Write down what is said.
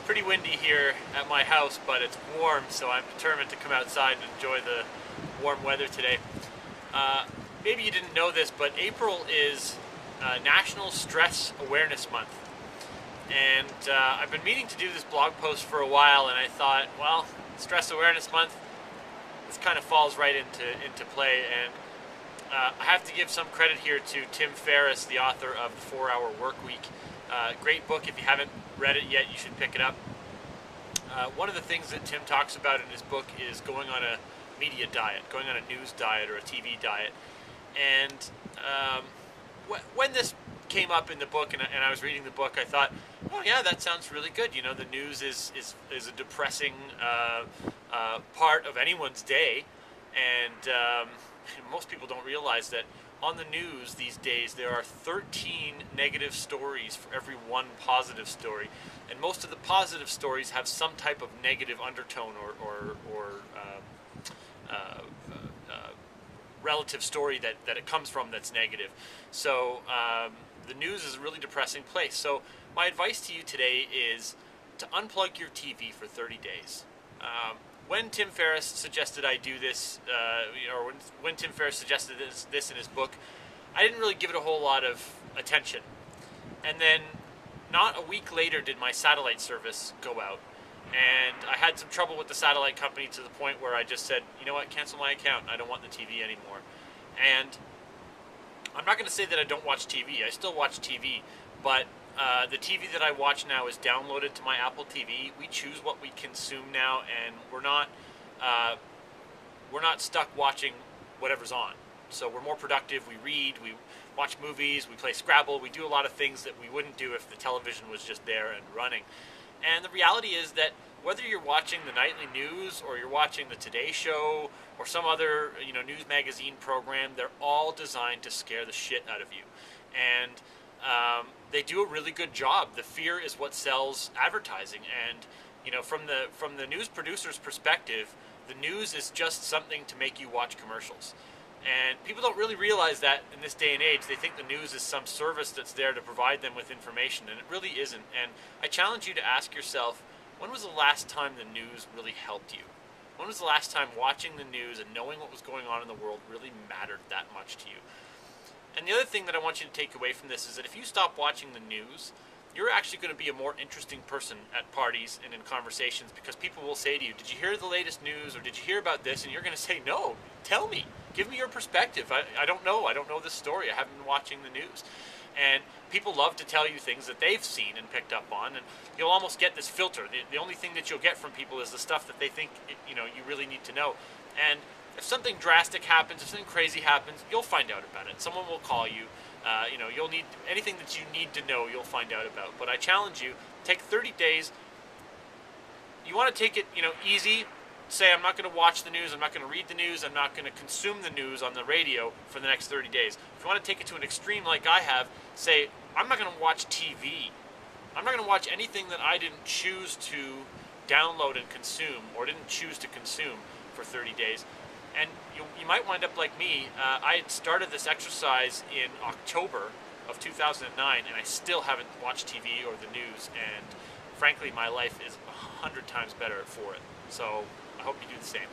pretty windy here at my house, but it's warm, so I'm determined to come outside and enjoy the warm weather today. Maybe you didn't know this, but April is National Stress Awareness Month. And I've been meaning to do this blog post for a while, and I thought, well, Stress Awareness Month, this kind of falls right into play. And I have to give some credit here to Tim Ferriss, the author of The 4-Hour Workweek. Great book. If you haven't read it yet, you should pick it up. One of the things that Tim talks about in his book is going on a media diet, going on a news diet or a TV diet. And when this came up in the book and I was reading the book, I thought, oh yeah, that sounds really good. You know, the news is a depressing part of anyone's day, and most people don't realize that on the news these days there are 13 negative stories for every one positive story, and most of the positive stories have some type of negative undertone or relative story that it comes from that's negative. So the news is a really depressing place. So my advice to you today is to unplug your TV for 30 days. When Tim Ferriss suggested I do this, or when Tim Ferriss suggested this in his book, I didn't really give it a whole lot of attention. And then not a week later did my satellite service go out. And I had some trouble with the satellite company to the point where I just said, you know what, cancel my account. I don't want the TV anymore. And I'm not going to say that I don't watch TV. I still watch TV, but the TV that I watch now is downloaded to my Apple TV. We choose what we consume now, and we're not stuck watching whatever's on. So we're more productive. We read, we watch movies, we play Scrabble. We do a lot of things that we wouldn't do if the television was just there and running. And the reality is that whether you're watching the nightly news or you're watching the Today Show or some other news magazine program, they're all designed to scare the shit out of you. And they do a really good job. The fear is what sells advertising. And from the news producer's perspective, the news is just something to make you watch commercials. And people don't really realize that in this day and age. They think the news is some service that's there to provide them with information, and it really isn't. And I challenge you to ask yourself, when was the last time the news really helped you? When was the last time watching the news and knowing what was going on in the world really mattered that much to you? And the other thing that I want you to take away from this is that if you stop watching the news, you're actually going to be a more interesting person at parties and in conversations, because people will say to you, did you hear the latest news, or did you hear about this? And you're going to say, no, tell me. Give me your perspective. I don't know. I don't know this story. I haven't been watching the news. And people love to tell you things that they've seen and picked up on, and you'll almost get this filter. The only thing that you'll get from people is the stuff that they think you really need to know. And if something drastic happens, if something crazy happens, you'll find out about it. Someone will call you. You'll need anything that you need to know, you'll find out about. But I challenge you, take 30 days. You want to take it, easy. Say, I'm not going to watch the news, I'm not going to read the news, I'm not going to consume the news on the radio for the next 30 days. If you want to take it to an extreme like I have, say, I'm not going to watch TV. I'm not going to watch anything that I didn't choose to download and consume, or didn't choose to consume for 30 days. And you might wind up like me. I had started this exercise in October of 2009, and I still haven't watched TV or the news, and frankly, my life is 100 times better for it. So I hope you do the same.